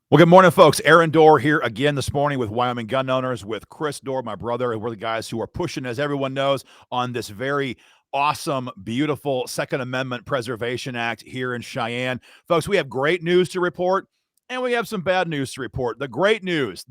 Well, good morning, folks. Aaron Dorr here again this morning with Wyoming Gun Owners with Chris Dorr, my brother, and we're the guys who are pushing, as everyone knows, on this very awesome, beautiful Second Amendment Preservation Act here in Cheyenne. Folks, we have great news to report, and we have some bad news to report. The great news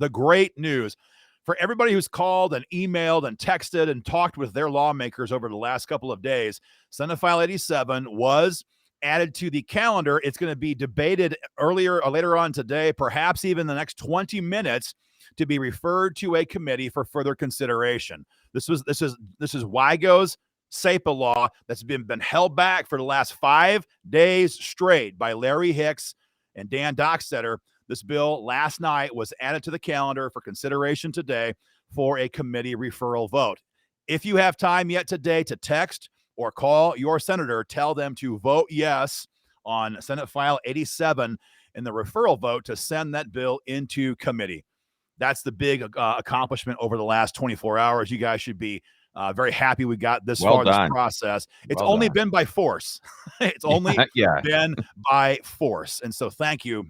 for everybody who's called and emailed and texted and talked with their lawmakers over the last couple of days, Senate File 87 was added to the calendar. It's going to be debated later on today, perhaps even the next 20 minutes, to be referred to a committee for further consideration. This is WYGO's SAPA law that's been held back for the last 5 days straight by Larry Hicks and Dan Dockstetter. This bill last night was added to the calendar for consideration today for a committee referral vote. If you have time yet today to text or call your senator, tell them to vote yes on Senate File 87 in the referral vote to send that bill into committee. That's the big accomplishment over the last 24 hours. You guys should be very happy we got this far in this process. It's only been by force. It's only been by force. And so thank you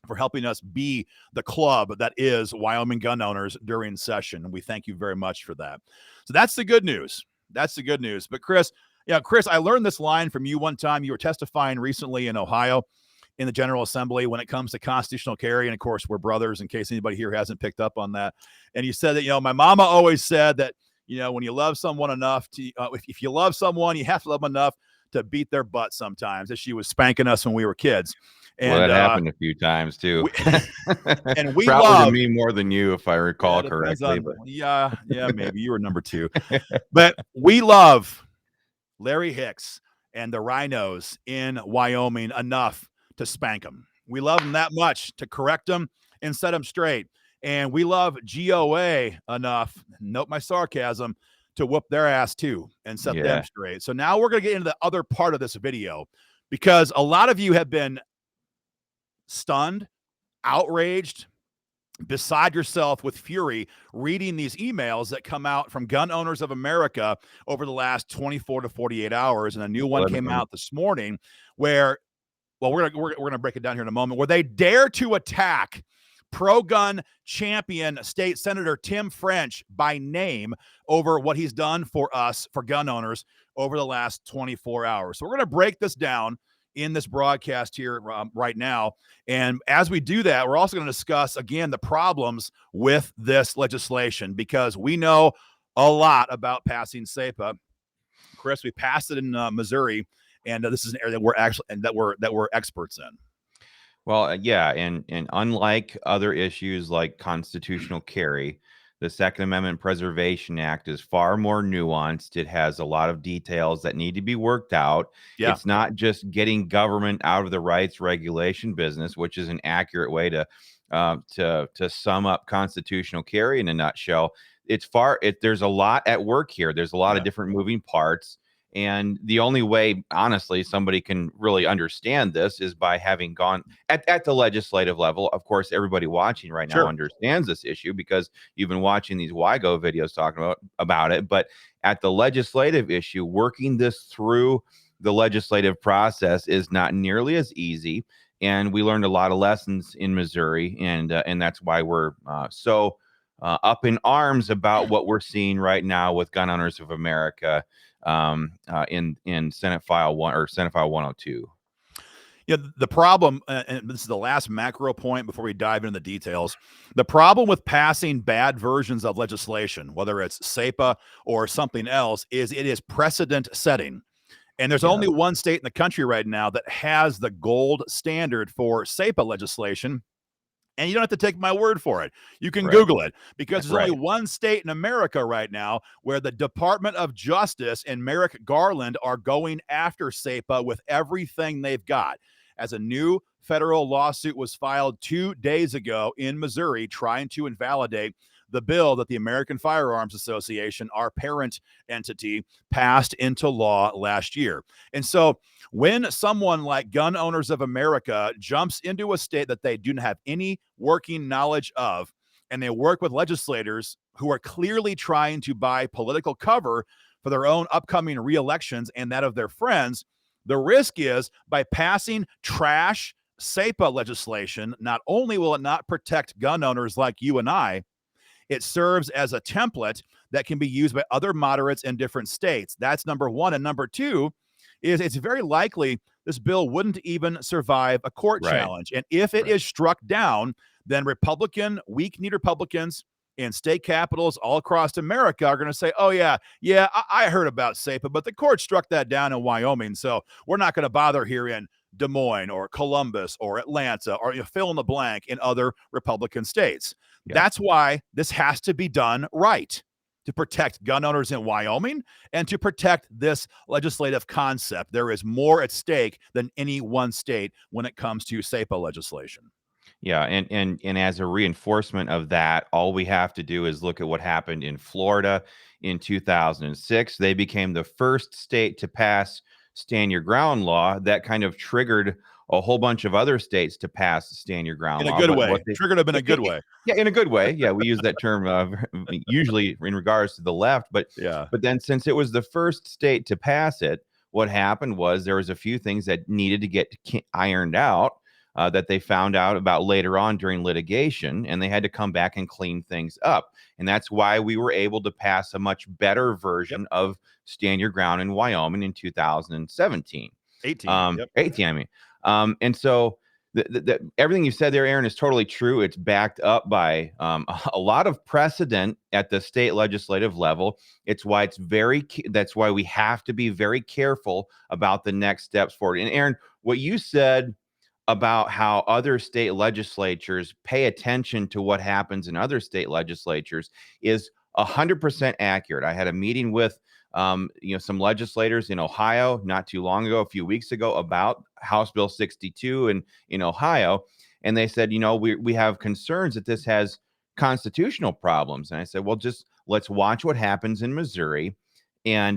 for helping us be the club that is Wyoming Gun Owners during session. And we thank you very much for that. So that's the good news. That's the good news. But Chris, I learned this line from you one time. You were testifying recently in Ohio in the General Assembly when it comes to constitutional carry. And of course, we're brothers, in case anybody here hasn't picked up on that. And you said that, my mama always said that, when you love someone enough to, if you love someone, you have to love them enough to beat their butt sometimes, as she was spanking us when we were kids. And that happened a few times too. We probably love to me more than you, if I recall correctly. Maybe you were number two. But we love Larry Hicks and the RINOs in Wyoming enough to spank them. We love them that much to correct them and set them straight. And we love GOA enough, note my sarcasm, to whoop their ass too and set them straight. So now we're going to get into the other part of this video, because a lot of you have been stunned, outraged, beside yourself with fury reading these emails that come out from Gun Owners of America over the last 24 to 48 hours. And a new one came out this morning where, we're going to break it down here in a moment, where they dare to attack pro-gun champion State Senator Tim French by name over what he's done for us, for gun owners, over the last 24 hours. So we're going to break this down in this broadcast here right now. And as we do that, we're also going to discuss, again, the problems with this legislation, because we know a lot about passing SAPA. Chris, we passed it in Missouri, and this is an area that we're experts in. Well, and unlike other issues like constitutional carry, the Second Amendment Preservation Act is far more nuanced. It has a lot of details that need to be worked out. Yeah. It's not just getting government out of the rights regulation business, which is an accurate way to sum up constitutional carry in a nutshell. There's a lot at work here. There's a lot of different moving parts. And the only way, honestly, somebody can really understand this is by having gone at the legislative level. Of course, everybody watching right now understands this issue because you've been watching these WYGO videos talking about it. But at the legislative issue, working this through the legislative process is not nearly as easy. And we learned a lot of lessons in Missouri, and that's why we're so up in arms about what we're seeing right now with Gun Owners of America in Senate File 1 or Senate File 102. Yeah, the problem, and this is the last macro point before we dive into the details, the problem with passing bad versions of legislation, whether it's SAPA or something else, is it is precedent setting. And there's only one state in the country right now that has the gold standard for SAPA legislation. And you don't have to take my word for it. You can Google it, because there's only one state in America right now where the Department of Justice and Merrick Garland are going after SAPA with everything they've got. As a new federal lawsuit was filed 2 days ago in Missouri trying to invalidate the bill that the American Firearms Association, our parent entity, passed into law last year. And so when someone like Gun Owners of America jumps into a state that they do not have any working knowledge of, and they work with legislators who are clearly trying to buy political cover for their own upcoming re-elections and that of their friends, the risk is, by passing trash SAPA legislation, not only will it not protect gun owners like you and I, it serves as a template that can be used by other moderates in different states. That's number one. And number two is it's very likely this bill wouldn't even survive a court Right. challenge. And if it Right. is struck down, then weak-kneed Republicans in state capitals all across America are going to say, oh, yeah, I heard about SAPA, but the court struck that down in Wyoming, so we're not going to bother here in Des Moines or Columbus or Atlanta or fill in the blank in other Republican states. Yep. That's why this has to be done right, to protect gun owners in Wyoming and to protect this legislative concept. There is more at stake than any one state when it comes to SAPA legislation. Yeah, and as a reinforcement of that, all we have to do is look at what happened in Florida in 2006. They became the first state to pass stand your ground law. That kind of triggered a whole bunch of other states to pass stand your ground In a law. good But way. what they Triggered them in a good way. Yeah, in a good way. Yeah, we use that term usually in regards to the left, but Yeah. then since it was the first state to pass it, what happened was there was a few things that needed to get ironed out. That they found out about later on during litigation, and they had to come back and clean things up. And that's why we were able to pass a much better version of Stand Your Ground in Wyoming in 2017. 18. 18, I mean. And so everything you said there, Aaron, is totally true. It's backed up by a lot of precedent at the state legislative level. That's why we have to be very careful about the next steps forward. And Aaron, what you said about how other state legislatures pay attention to what happens in other state legislatures is 100% accurate. I had a meeting with some legislators in Ohio not too long ago, a few weeks ago, about House Bill 62 in Ohio, and they said, we have concerns that this has constitutional problems. And I said, well, just let's watch what happens in Missouri, and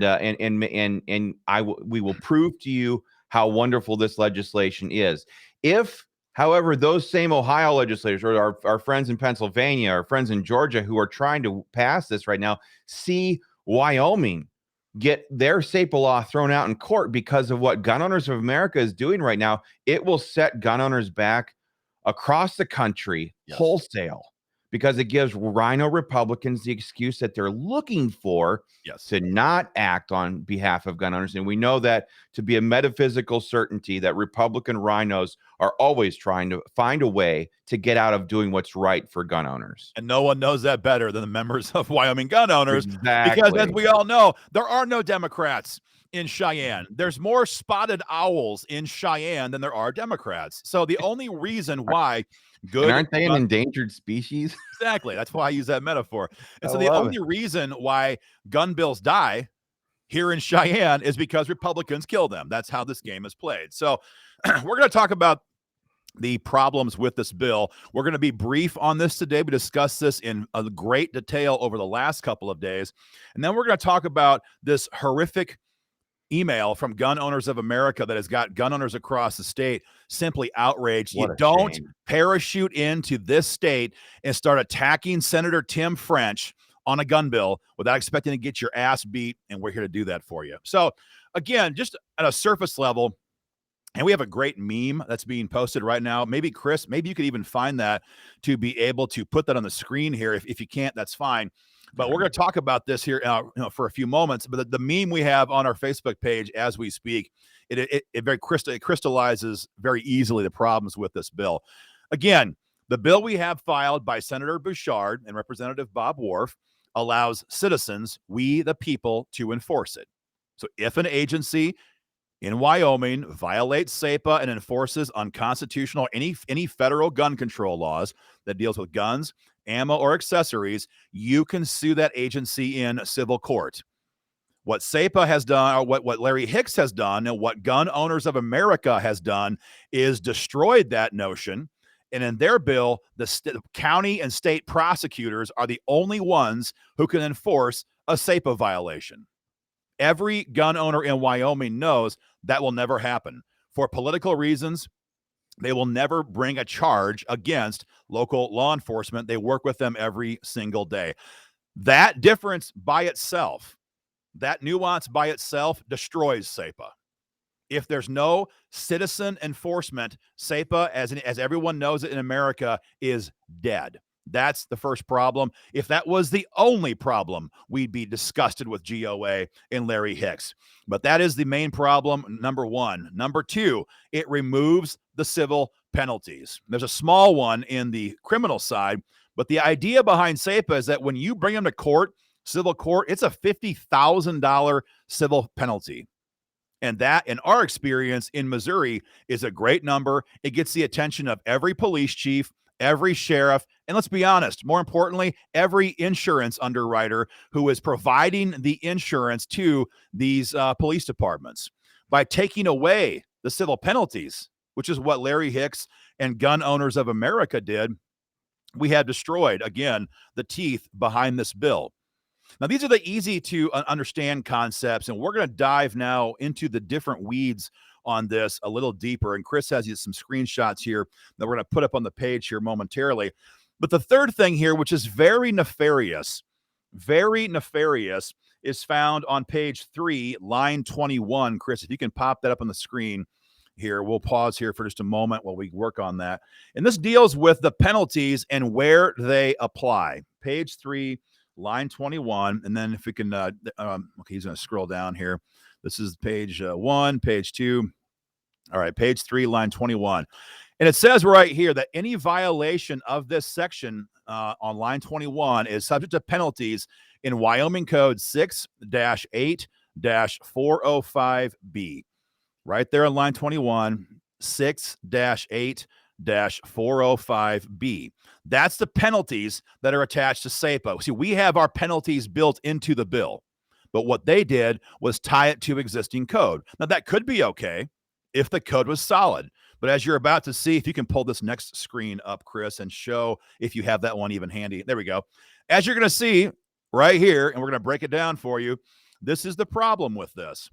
we will prove to you how wonderful this legislation is. If, however, those same Ohio legislators or our friends in Pennsylvania, our friends in Georgia who are trying to pass this right now, see Wyoming get their SAPA law thrown out in court because of what Gun Owners of America is doing right now, it will set gun owners back across the country wholesale, because it gives RINO Republicans the excuse that they're looking for to not act on behalf of gun owners. And we know that to be a metaphysical certainty that Republican RINOs are always trying to find a way to get out of doing what's right for gun owners. And no one knows that better than the members of Wyoming gun owners. Exactly. Because as we all know, there are no Democrats in Cheyenne. There's more spotted owls in Cheyenne than there are Democrats. So the only reason why and aren't they an endangered species? Exactly. That's why I use that metaphor. And so the only reason why gun bills die here in Cheyenne is because Republicans kill them. That's how this game is played. So we're going to talk about the problems with this bill. We're going to be brief on this today. We discussed this in a great detail over the last couple of days. And then we're going to talk about this horrific email from Gun Owners of America that has got gun owners across the state simply outraged. You don't parachute into this state and start attacking Senator Tim French on a gun bill without expecting to get your ass beat, and we're here to do that for you. So again, just at a surface level, and we have a great meme that's being posted right now. Maybe Chris, maybe you could even find that to be able to put that on the screen here. If you can't, that's fine. But we're going to talk about this here for a few moments. But the meme we have on our Facebook page as we speak, it crystallizes very easily the problems with this bill. Again, the bill we have filed by Senator Bouchard and Representative Bob Wharf allows citizens, we the people, to enforce it. So if an agency in Wyoming violates SAPA and enforces unconstitutional any federal gun control laws that deals with guns, ammo, or accessories, you can sue that agency in civil court. What SAPA has done, or what Larry Hicks has done, and what Gun Owners of America has done is destroyed that notion. And in their bill, the county and state prosecutors are the only ones who can enforce a SAPA violation. Every gun owner in Wyoming knows that will never happen. For political reasons, they will never bring a charge against local law enforcement. They work with them every single day. That difference by itself, that nuance by itself, destroys SAPA. If there's no citizen enforcement, SAPA, as everyone knows it in America, is dead. That's the first problem. If that was the only problem, we'd be disgusted with GOA and Larry Hicks. But that is the main problem, number one. Number two, it removes the civil penalties. There's a small one in the criminal side, but the idea behind SAPA is that when you bring them to court, civil court, it's a $50,000 civil penalty. And that, in our experience in Missouri, is a great number. It gets the attention of every police chief, every sheriff, and let's be honest, more importantly, every insurance underwriter who is providing the insurance to these police departments. By taking away the civil penalties, which is what Larry Hicks and Gun Owners of America did, we have destroyed, again, the teeth behind this bill. Now, these are the easy to understand concepts, and we're going to dive now into the different weeds on this a little deeper. And Chris has some screenshots here that we're going to put up on the page here momentarily. But the third thing here, which is very nefarious, is found on page 3, line 21. Chris, if you can pop that up on the screen here, we'll pause here for just a moment while we work on that. And this deals with the penalties and where they apply. Page 3, line 21, and then if we can, okay, he's going to scroll down here. This is page 1, page 2. All right, page 3, line 21. And it says right here that any violation of this section on line 21 is subject to penalties in Wyoming Code 6-8-405B. Right there on line 21, 6-8-405B. That's the penalties that are attached to SAPA. See, we have our penalties built into the bill, but what they did was tie it to existing code. Now, that could be okay if the code was solid, but as you're about to see, if you can pull this next screen up, Chris, and show if you have that one even handy. There we go. As you're going to see right here, and we're going to break it down for you, this is the problem with this.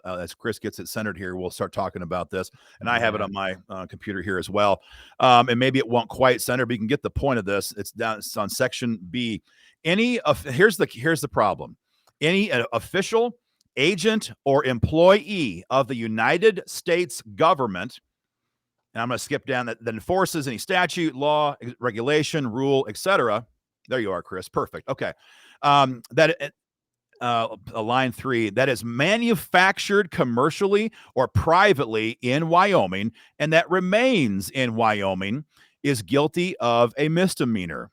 As Chris gets it centered here, we'll start talking about this. And I have it on my computer here as well. And maybe it won't quite center, but you can get the point of this. It's on section B. Here's the problem. Any official, agent, or employee of the United States government, and I'm going to skip down that enforces any statute, law, regulation, rule, etc. There you are, Chris. Perfect. Okay. Line 3, that is manufactured commercially or privately in Wyoming and that remains in Wyoming is guilty of a misdemeanor.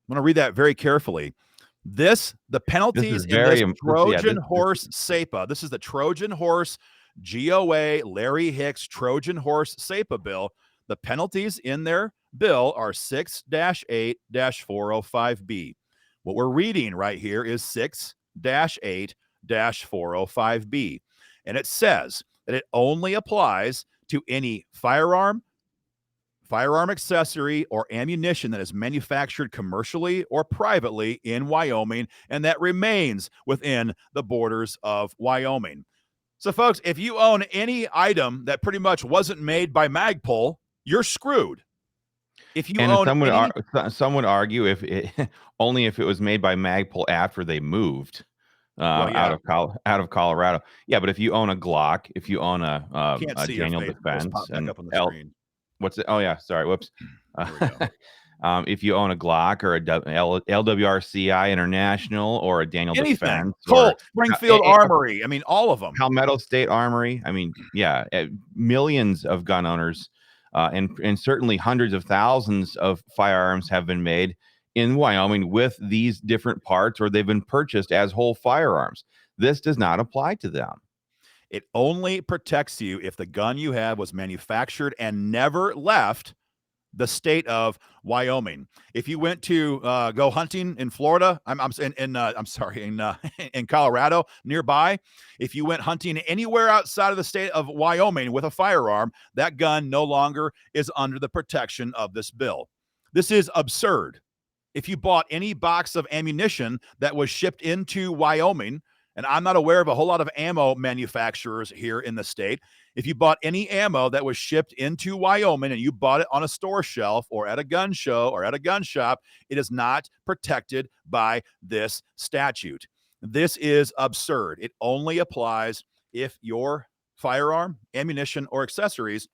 I'm going to read that very carefully. The penalties in this Trojan horse SAPA. This is the Trojan horse GOA Larry Hicks Trojan horse SAPA bill. The penalties in their bill are 6-8-405B. What we're reading right here is 6-8-405B. And it says that it only applies to any firearm accessory, or ammunition that is manufactured commercially or privately in Wyoming and that remains within the borders of Wyoming. So, folks, if you own any item that pretty much wasn't made by Magpul, you're screwed. If you own some would argue if it only if it was made by Magpul after they moved out of Colorado. Yeah, but if you own a Glock, if you own a Daniel Defense, and what's it? Oh yeah, sorry, whoops. If you own a Glock or a LWRCI International or a Daniel Defense, Colt, Springfield Armory, I mean, all of them. Palmetto State Armory. I mean, yeah, millions of gun owners. And certainly hundreds of thousands of firearms have been made in Wyoming with these different parts, or they've been purchased as whole firearms. This does not apply to them. It only protects you if the gun you have was manufactured and never left the state of Wyoming. If you went to go hunting in Florida, in Colorado nearby, if you went hunting anywhere outside of the state of Wyoming with a firearm, that gun no longer is under the protection of this bill. This is absurd. If you bought any box of ammunition that was shipped into Wyoming, and I'm not aware of a whole lot of ammo manufacturers here in the state. If you bought any ammo that was shipped into Wyoming and you bought it on a store shelf or at a gun show or at a gun shop, it is not protected by this statute. This is absurd. It only applies if your firearm, ammunition, or accessories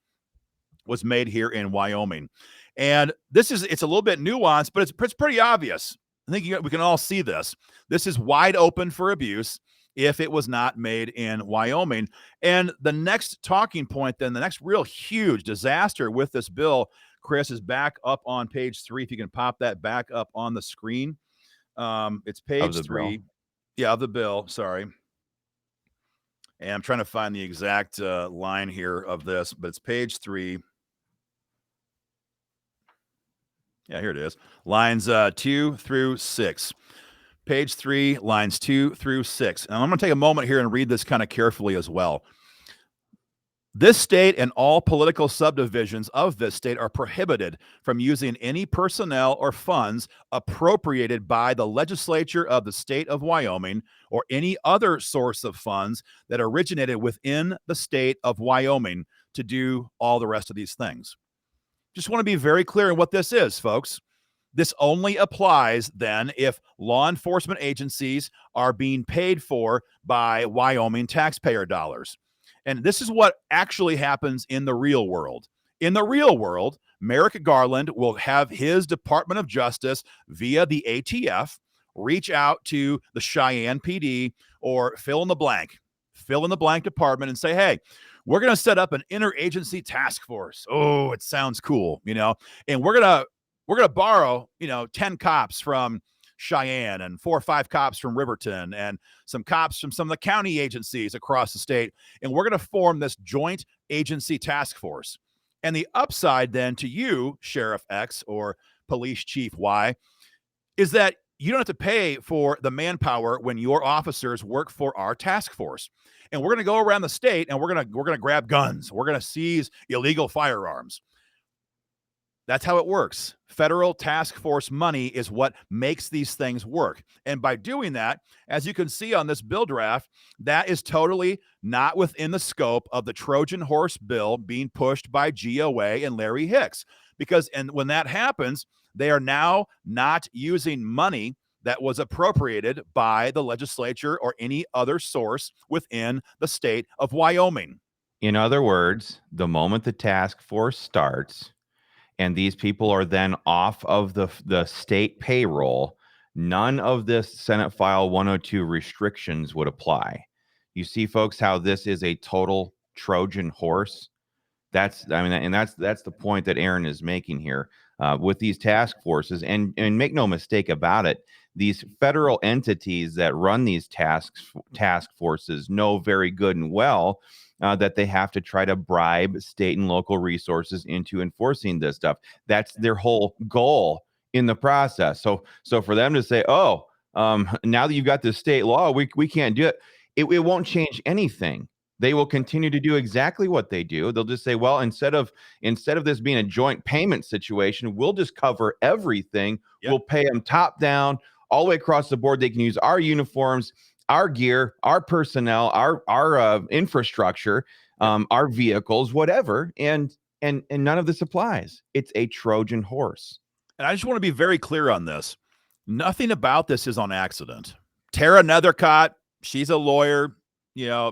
was made here in Wyoming. And it's a little bit nuanced, but it's pretty obvious. I think we can all see this. This is wide open for abuse if it was not made in Wyoming. And the next talking point, then, the next real huge disaster with this bill, Chris, is back up on page 3. If you can pop that back up on the screen. It's page 3. Yeah, of the bill. Sorry. And I'm trying to find the exact line here of this, but it's page 3. Yeah, here it is. Lines 2 through 6. Page 3, lines 2 through 6. And I'm going to take a moment here and read this kind of carefully as well. This state and all political subdivisions of this state are prohibited from using any personnel or funds appropriated by the legislature of the state of Wyoming or any other source of funds that originated within the state of Wyoming to do all the rest of these things. Just want to be very clear on what this is, folks. This only applies then if law enforcement agencies are being paid for by Wyoming taxpayer dollars. And this is what actually happens in the real world. In the real world, Merrick Garland will have his Department of Justice via the ATF reach out to the Cheyenne PD or fill in the blank department and say, hey, we're going to set up an interagency task force. Oh, it sounds cool, and we're going to borrow, 10 cops from Cheyenne and 4 or 5 cops from Riverton and some cops from some of the county agencies across the state. And we're going to form this joint agency task force. And the upside then to you, Sheriff X or Police Chief Y, is that you don't have to pay for the manpower when your officers work for our task force. And we're going to go around the state and we're going to grab guns. We're going to seize illegal firearms. That's how it works. Federal task force money is what makes these things work. And by doing that, as you can see on this bill draft, that is totally not within the scope of the Trojan horse bill being pushed by GOA and Larry Hicks. And when that happens, they are now not using money that was appropriated by the legislature or any other source within the state of Wyoming. In other words, the moment the task force starts, and these people are then off of the state payroll, none of this Senate File 102 restrictions would apply. You see, folks, how this is a total Trojan horse. That's the point that Aaron is making here with these task forces. And make no mistake about it, these federal entities that run these task forces know very good and well that they have to try to bribe state and local resources into enforcing this stuff. That's their whole goal in the process. So for them to say, now that you've got this state law, we can't do it, it won't change anything. They will continue to do exactly what they do. They'll just say, well, instead of this being a joint payment situation, we'll just cover everything. Yep. We'll pay them top down all the way across the board. They can use our uniforms, our gear, our personnel, our infrastructure, our vehicles, whatever, and none of this applies. It's a Trojan horse. And I just want to be very clear on this. Nothing about this is on accident. Tara Nethercott, she's a lawyer.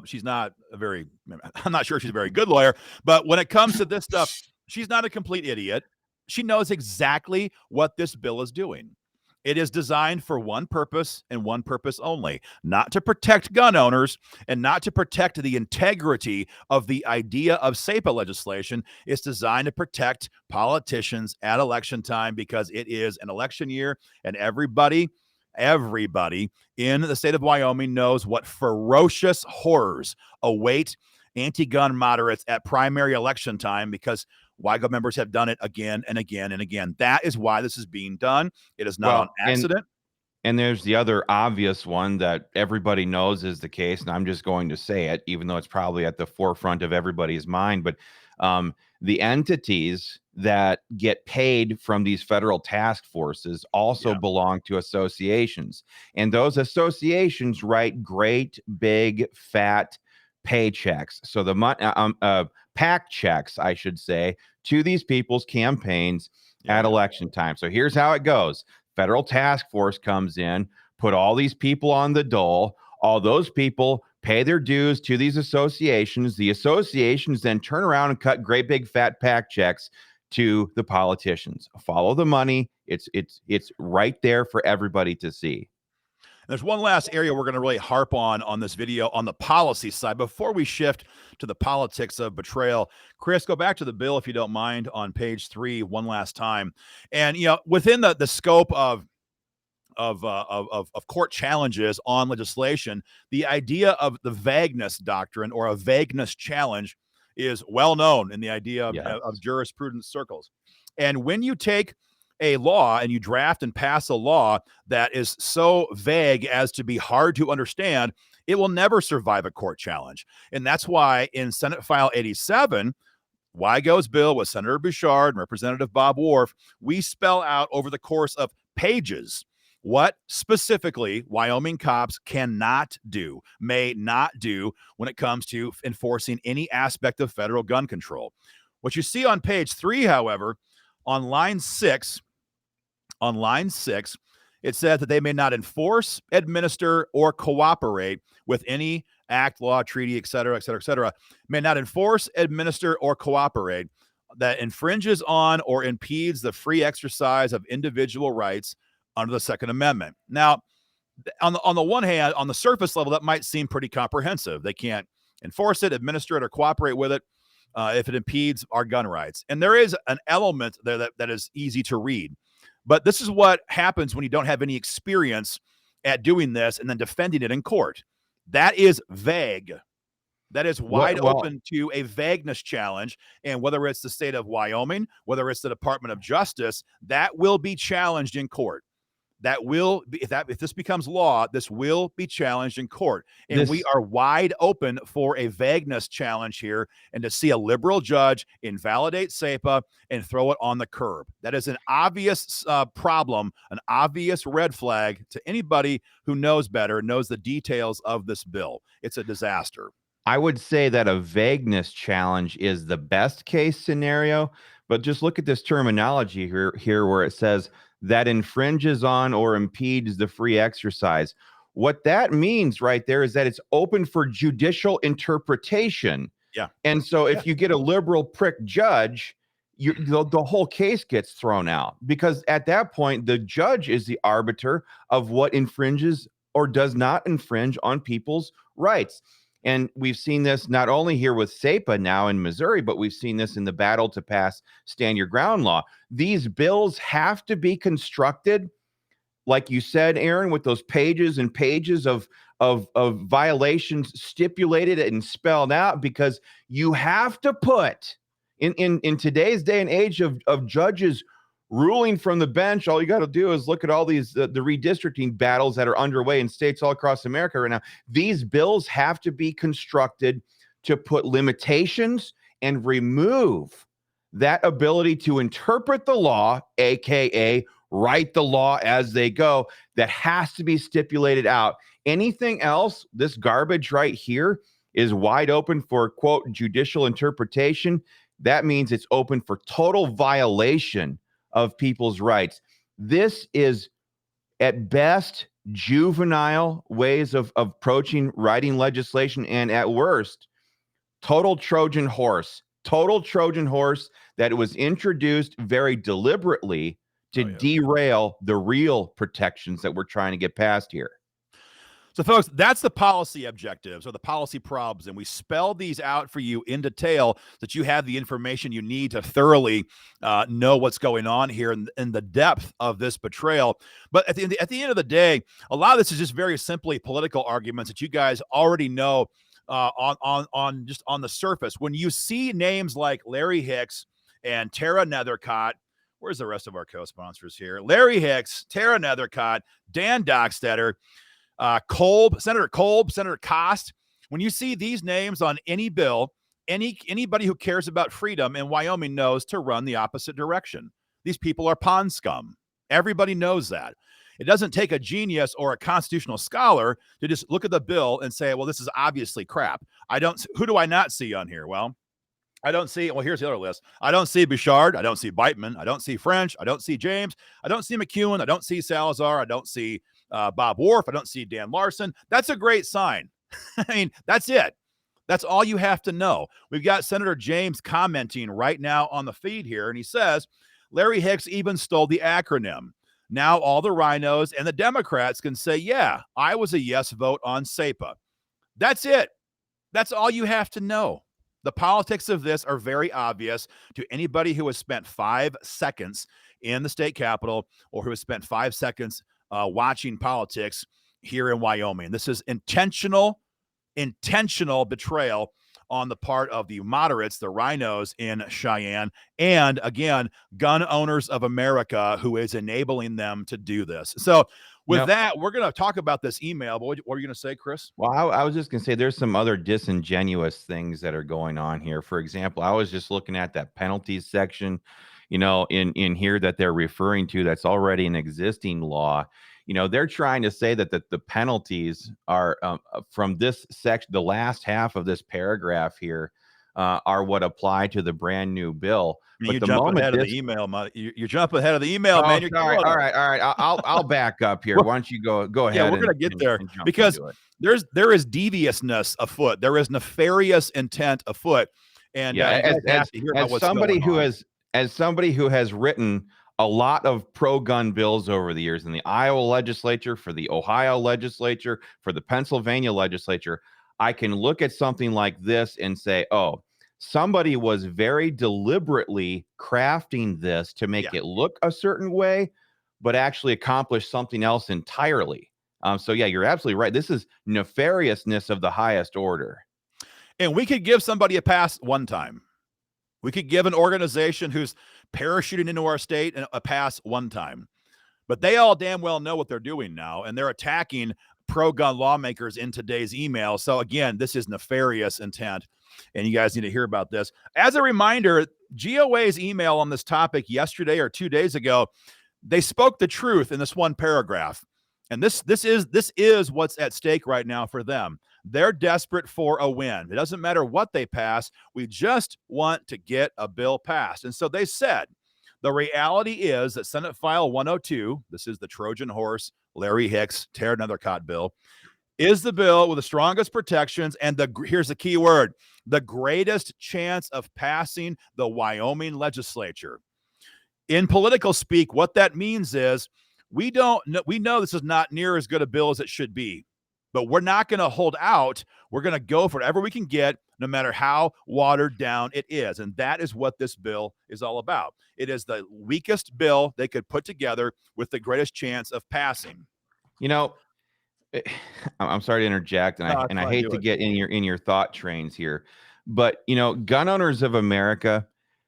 She's not I'm not sure she's a very good lawyer, but when it comes to this stuff, she's not a complete idiot. She knows exactly what this bill is doing. It is designed for one purpose and one purpose only, not to protect gun owners and not to protect the integrity of the idea of SAPA legislation. It's designed to protect politicians at election time because it is an election year and everybody in the state of Wyoming knows what ferocious horrors await anti-gun moderates at primary election time because WYGO members have done it again and again and again. That is why this is being done. It is not an accident. And there's the other obvious one that everybody knows is the case, and I'm just going to say it, even though it's probably at the forefront of everybody's mind. But the entities that get paid from these federal task forces also belong to associations. And those associations write great, big, fat paychecks. So the PAC checks, I should say, to these people's campaigns at election time. So here's how it goes. Federal task force comes in, put all these people on the dole. All those people pay their dues to these associations. The associations then turn around and cut great big fat PAC checks to the politicians. Follow the money. It's right there for everybody to see. There's one last area we're going to really harp on this video on the policy side before we shift to the politics of betrayal. Chris, go back to the bill, if you don't mind, on page 3 one last time. And, within the scope of court challenges on legislation, the idea of the vagueness doctrine or a vagueness challenge is well known in the idea of jurisprudence circles. And when you take a law and you draft and pass a law that is so vague as to be hard to understand, it will never survive a court challenge. And that's why in Senate File 87, WYGO's bill with Senator Bouchard and Representative Bob Wharf, we spell out over the course of pages what specifically Wyoming cops cannot do, may not do when it comes to enforcing any aspect of federal gun control. What you see on page 3, however, on line 6, it says that they may not enforce, administer, or cooperate with any act, law, treaty, et cetera, may not enforce, administer, or cooperate that infringes on or impedes the free exercise of individual rights under the Second Amendment. Now, on the one hand, on the surface level, that might seem pretty comprehensive. They can't enforce it, administer it, or cooperate with it if it impedes our gun rights. And there is an element there that is easy to read. But this is what happens when you don't have any experience at doing this and then defending it in court. That is vague. That is wide open to a vagueness challenge. And whether it's the state of Wyoming, whether it's the Department of Justice, that will be challenged in court. That will be, if this becomes law, this will be challenged in court. And we are wide open for a vagueness challenge here, and to see a liberal judge invalidate SAPA and throw it on the curb. That is an obvious problem, an obvious red flag to anybody who knows better, knows the details of this bill. It's a disaster. I would say that a vagueness challenge is the best case scenario, but just look at this terminology here where it says that infringes on or impedes the free exercise. What that means right there is that it's open for judicial interpretation. And so if you get a liberal prick judge, the whole case gets thrown out, because at that point, the judge is the arbiter of what infringes or does not infringe on people's rights. And we've seen this not only here with SAPA now in Missouri, but we've seen this in the battle to pass Stand Your Ground law. These bills have to be constructed, like you said, Aaron, with those pages and pages of violations stipulated and spelled out, because you have to put in today's day and age of judges ruling from the bench. All you got to do is look at all these the redistricting battles that are underway in states all across America right now. These bills have to be constructed to put limitations and remove that ability to interpret the law, aka write the law as they go. That has to be stipulated out. Anything else, this garbage right here, is wide open for, quote, judicial interpretation. That means it's open for total violation of people's rights. This is, at best, juvenile ways of approaching writing legislation, and at worst, total Trojan horse that was introduced very deliberately to derail the real protections that we're trying to get passed here. So, folks, that's the policy objectives or the policy probs, and we spelled these out for you in detail so that you have the information you need to thoroughly know what's going on here and the depth of this betrayal. But at the end of the day, a lot of this is just very simply political arguments that you guys already know on the surface. When you see names like Larry Hicks and Tara Nethercott, where's the rest of our co-sponsors here? Larry Hicks, Tara Nethercott, Dan Dockstetter, Senator Kolb, Senator Kost. When you see these names on any bill, anybody who cares about freedom in Wyoming knows to run the opposite direction. These people are pond scum. Everybody knows that. It doesn't take a genius or a constitutional scholar to just look at the bill and say, well, this is obviously crap. Who do I not see on here? Well, I don't see, here's the other list. I don't see Bouchard. I don't see Beitman. I don't see French. I don't see James. I don't see McEwen. I don't see Salazar. I don't see Bob Wharf. I don't see Dan Larson. That's a great sign. I mean, that's it. That's all you have to know. We've got Senator James commenting right now on the feed here, and he says, Larry Hicks even stole the acronym. Now all the RINOs and the Democrats can say, yeah, I was a yes vote on SAPA. That's it. That's all you have to know. The politics of this are very obvious to anybody who has spent 5 seconds in the state capitol or who has spent 5 seconds watching politics here in Wyoming. This is intentional betrayal on the part of the moderates, the RINOs in Cheyenne, and again, Gun Owners of America, who is enabling them to do this. So with that, we're going to talk about this email. But what are you going to say, Chris? Well, I was just going to say there's some other disingenuous things that are going on here. For example, I was just looking at that penalties section, in here that they're referring to that's already an existing law. They're trying to say that the penalties are from this section, the last half of this paragraph here, are what apply to the brand new bill. But you jump ahead of the email, you jump ahead of the email, man. You're sorry. All right. I'll back up here. Why don't you go ahead? Yeah, we're gonna get there because there is deviousness afoot. There is nefarious intent afoot. And as somebody who has written a lot of pro-gun bills over the years in the Iowa legislature, for the Ohio legislature, for the Pennsylvania legislature, I can look at something like this and say, oh, somebody was very deliberately crafting this to make it look a certain way, but actually accomplish something else entirely. So yeah, you're absolutely right. This is nefariousness of the highest order. And we could give somebody a pass one time. We could give an organization who's parachuting into our state a pass one time. But they all damn well know what they're doing now, and they're attacking pro-gun lawmakers in today's email. So again, this is nefarious intent, and you guys need to hear about this. As a reminder, GOA's email on this topic yesterday or 2 days ago, they spoke the truth in this one paragraph. And this is what's at stake right now for them. They're desperate for a win. It doesn't matter what they pass. We just want to get a bill passed. And so they said, the reality is that Senate File 102, this is the Trojan horse, Larry Hicks, tear another cot bill, is the bill with the strongest protections and here's the key word, the greatest chance of passing the Wyoming legislature. In political speak, what that means is we know this is not near as good a bill as it should be, but we're not going to hold out. We're going to go for whatever we can get, no matter how watered down it is. And that is what this bill is all about. It is the weakest bill they could put together with the greatest chance of passing. I'm sorry to interject, and I hate to get in your thought trains here, but Gun Owners of America,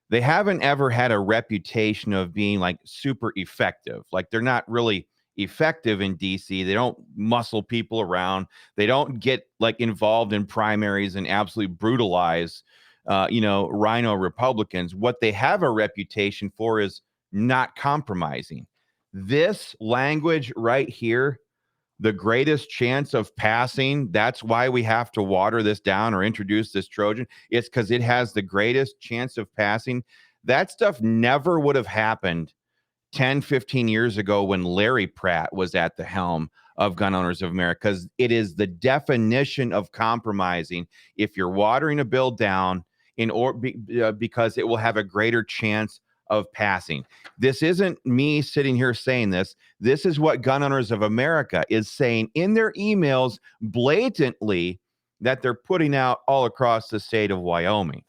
they haven't ever had a reputation of being like super effective. Like they're not really effective in DC. They don't muscle people around. They don't get like involved in primaries and absolutely brutalize, RINO Republicans. What they have a reputation for is not compromising. This language right here, the greatest chance of passing, that's why we have to water this down or introduce this Trojan. It's because it has the greatest chance of passing. That stuff never would have happened 10, 15 years ago when Larry Pratt was at the helm of Gun Owners of America, because it is the definition of compromising. If you're watering a bill down because it will have a greater chance of passing. This isn't me sitting here saying this. This is what Gun Owners of America is saying in their emails blatantly that they're putting out all across the state of Wyoming.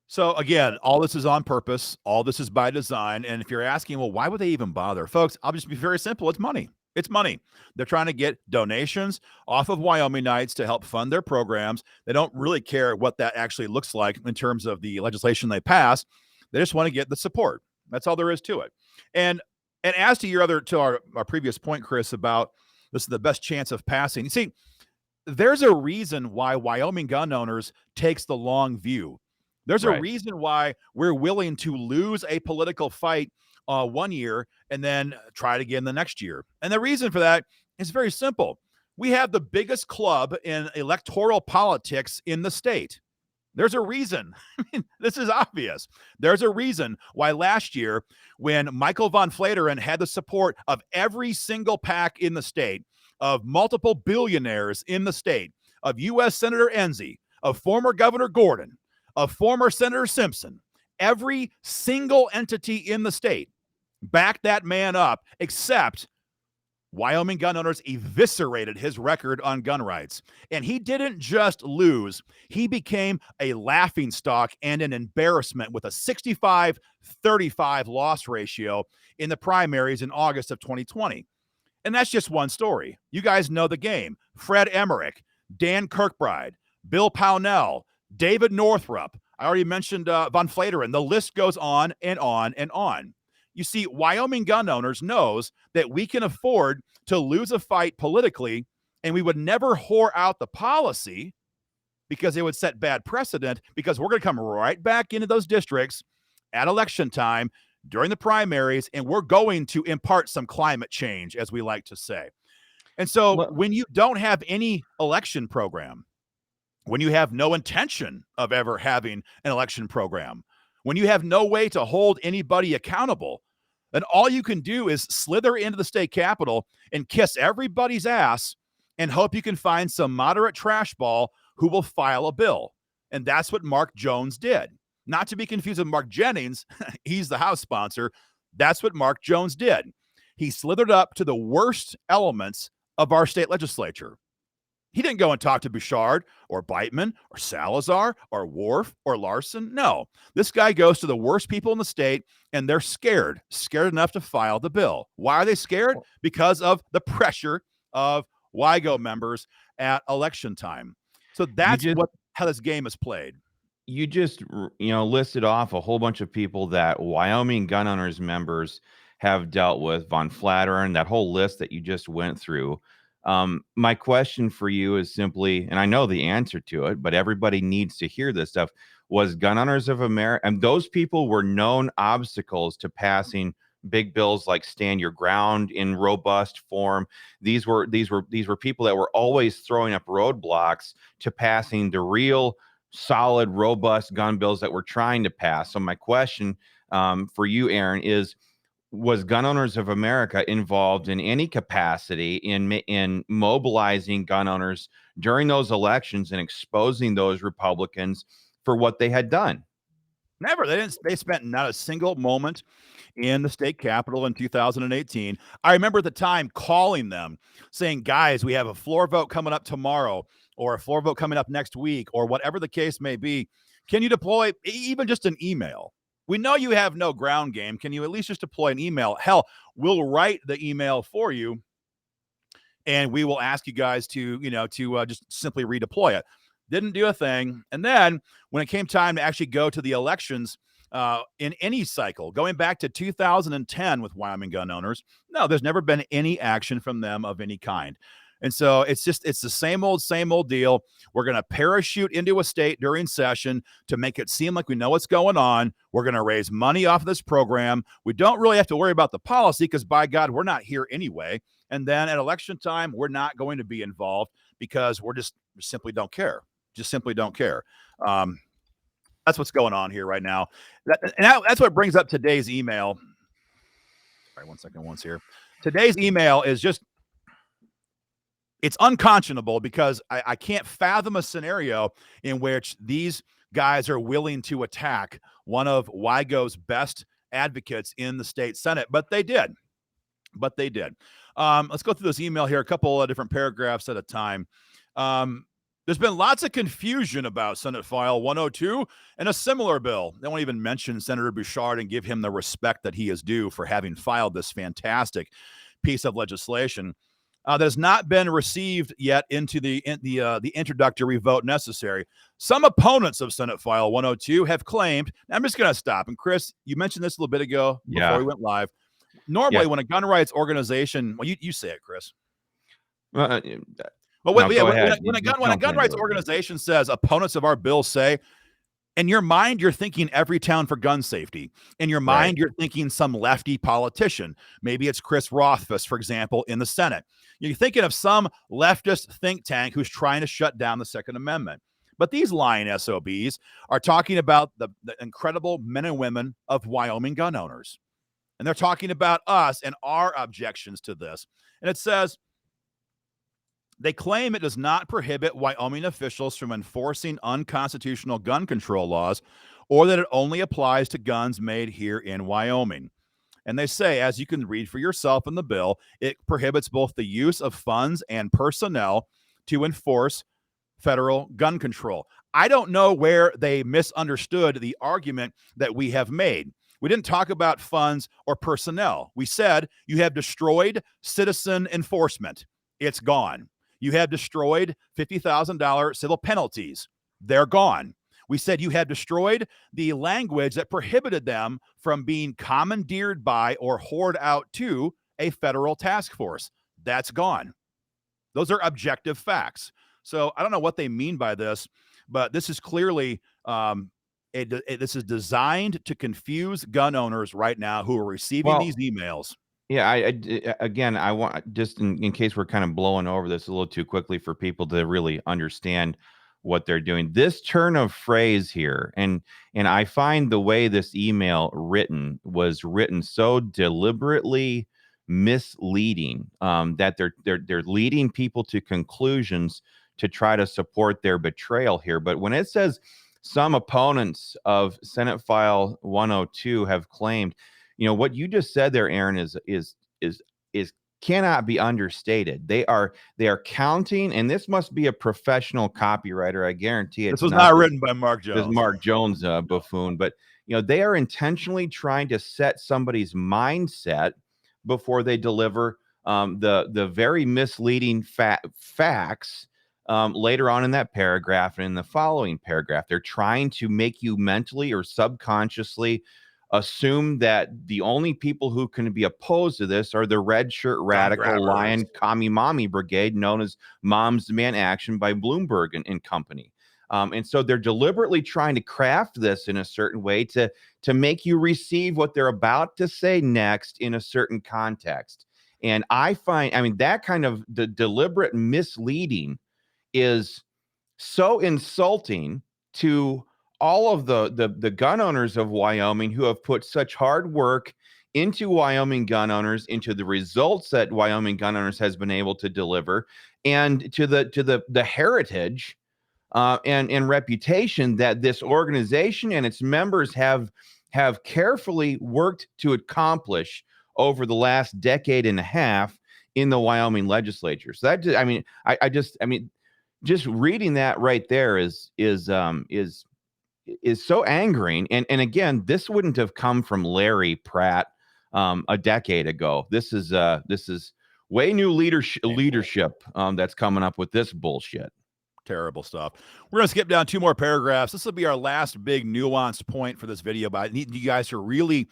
So again, all this is on purpose. All this is by design. And if you're asking, well, why would they even bother? Folks, I'll just be very simple. It's money. It's money. They're trying to get donations off of Wyomingites to help fund their programs. They don't really care what that actually looks like in terms of the legislation they pass. They just want to get the support. That's all there is to it. And as to our previous point, Chris, about this is the best chance of passing. You see, there's a reason why Wyoming gun owners takes the long view. There's a reason why we're willing to lose a political fight 1 year and then try it again the next year. And the reason for that is very simple. We have the biggest club in electoral politics in the state. There's a reason. I mean, this is obvious. There's a reason why last year, when Michael von Flateren had the support of every single PAC in the state, of multiple billionaires in the state, of U.S. Senator Enzi, of former Governor Gordon, of former Senator Simpson, every single entity in the state backed that man up, except Wyoming gun owners eviscerated his record on gun rights. And he didn't just lose, he became a laughingstock and an embarrassment with a 65-35 loss ratio in the primaries in August of 2020. And that's just one story. You guys know the game. Fred Emmerich, Dan Kirkbride, Bill Pownell, David Northrup. I already mentioned von Flateren. The list goes on and on and on. You see, Wyoming gun owners knows that we can afford to lose a fight politically, and we would never whore out the policy because it would set bad precedent, because we're going to come right back into those districts at election time during the primaries, and we're going to impart some climate change, as we like to say. And so when you don't have any election program, when you have no intention of ever having an election program, when you have no way to hold anybody accountable, then all you can do is slither into the state capitol and kiss everybody's ass and hope you can find some moderate trash ball who will file a bill. And that's what Mark Jones did. Not to be confused with Mark Jennings. He's the House sponsor. That's what Mark Jones did. He slithered up to the worst elements of our state legislature. He didn't go and talk to Bouchard or Beitman or Salazar or Worf or Larson. No, this guy goes to the worst people in the state, and they're scared enough to file the bill. Why are they scared? Because of the pressure of WYGO members at election time. So that's how this game is played. You just, listed off a whole bunch of people that Wyoming gun owners members have dealt with, von Flateren, that whole list that you just went through. My question for you is simply, and I know the answer to it, but everybody needs to hear this stuff. Was Gun Owners of America, and those people were known obstacles to passing big bills like Stand Your Ground in robust form. These were people that were always throwing up roadblocks to passing the real solid, robust gun bills that we're trying to pass. So my question for you, Aaron, is, was Gun Owners of America involved in any capacity in mobilizing gun owners during those elections and exposing those Republicans for what they had done? Never. They spent not a single moment in the state capitol in 2018. I remember at the time calling them saying, guys, we have a floor vote coming up tomorrow, or a floor vote coming up next week, or whatever the case may be. Can you deploy even just an email? We know you have no ground game. Can you at least just deploy an email? Hell, we'll write the email for you, and we will ask you guys to just simply redeploy it. Didn't do a thing. And then when it came time to actually go to the elections in any cycle, going back to 2010 with Wyoming gun owners, no, there's never been any action from them of any kind. And so it's the same old deal. We're going to parachute into a state during session to make it seem like we know what's going on. We're going to raise money off of this program. We don't really have to worry about the policy because, by God, we're not here anyway. And then at election time, we're not going to be involved because we simply don't care. Just simply don't care. That's what's going on here right now. That's what brings up today's email. All right, 1 second once here. Today's email is just, it's unconscionable because I can't fathom a scenario in which these guys are willing to attack one of WYGO's best advocates in the state Senate, but they did. Let's go through this email here, a couple of different paragraphs at a time. There's been lots of confusion about Senate File 102 and a similar bill. They won't even mention Senator Bouchard and give him the respect that he is due for having filed this fantastic piece of legislation that has not been received yet into the introductory vote necessary. Some opponents of Senate File 102 have claimed, I'm just going to stop. And Chris, you mentioned this a little bit ago before we went live. Normally, when a gun rights organization, well, you say it, Chris. When a gun rights organization says opponents of our bill say, in your mind, you're thinking every town for gun safety. In your mind, you're thinking some lefty politician. Maybe it's Chris Rothfuss, for example, in the Senate. You're thinking of some leftist think tank who's trying to shut down the Second Amendment. But these lying SOBs are talking about the incredible men and women of Wyoming gun owners. And they're talking about us and our objections to this. And it says, they claim it does not prohibit Wyoming officials from enforcing unconstitutional gun control laws, or that it only applies to guns made here in Wyoming. And they say, as you can read for yourself in the bill, it prohibits both the use of funds and personnel to enforce federal gun control. I don't know where they misunderstood the argument that we have made. We didn't talk about funds or personnel. We said you have destroyed citizen enforcement. It's gone. You have destroyed $50,000 civil penalties. They're gone. We said you have destroyed the language that prohibited them from being commandeered by or hoard out to a federal task force. That's gone. Those are objective facts. So I don't know what they mean by this, but this is clearly this is designed to confuse gun owners right now who are receiving these emails. Yeah, again, I want, just in case we're kind of blowing over this a little too quickly for people to really understand what they're doing. This turn of phrase here, and I find the way this email was written so deliberately misleading, that they're leading people to conclusions to try to support their betrayal here. But when it says some opponents of Senate File 102 have claimed, what you just said there, Aaron, is cannot be understated. They are counting, and this must be a professional copywriter. I guarantee it. This was not written by Mark Jones. This is Mark Jones, buffoon. But they are intentionally trying to set somebody's mindset before they deliver the very misleading facts later on in that paragraph and in the following paragraph. They're trying to make you mentally or subconsciously assume that the only people who can be opposed to this are the red shirt radical lion commie mommy brigade known as Moms Demand Action by Bloomberg and company. And so they're deliberately trying to craft this in a certain way to make you receive what they're about to say next in a certain context. And I find, that kind of the deliberate misleading is so insulting to all of the gun owners of Wyoming who have put such hard work into Wyoming gun owners, into the results that Wyoming gun owners has been able to deliver, and to the heritage and reputation that this organization and its members have carefully worked to accomplish over the last decade and a half in the Wyoming legislature. So that, just reading that right there is so angering. And again, this wouldn't have come from Larry Pratt a decade ago. This is way new leadership that's coming up with this bullshit. Terrible stuff. We're going to skip down 2 more paragraphs. This will be our last big nuanced point for this video, but I need you guys to really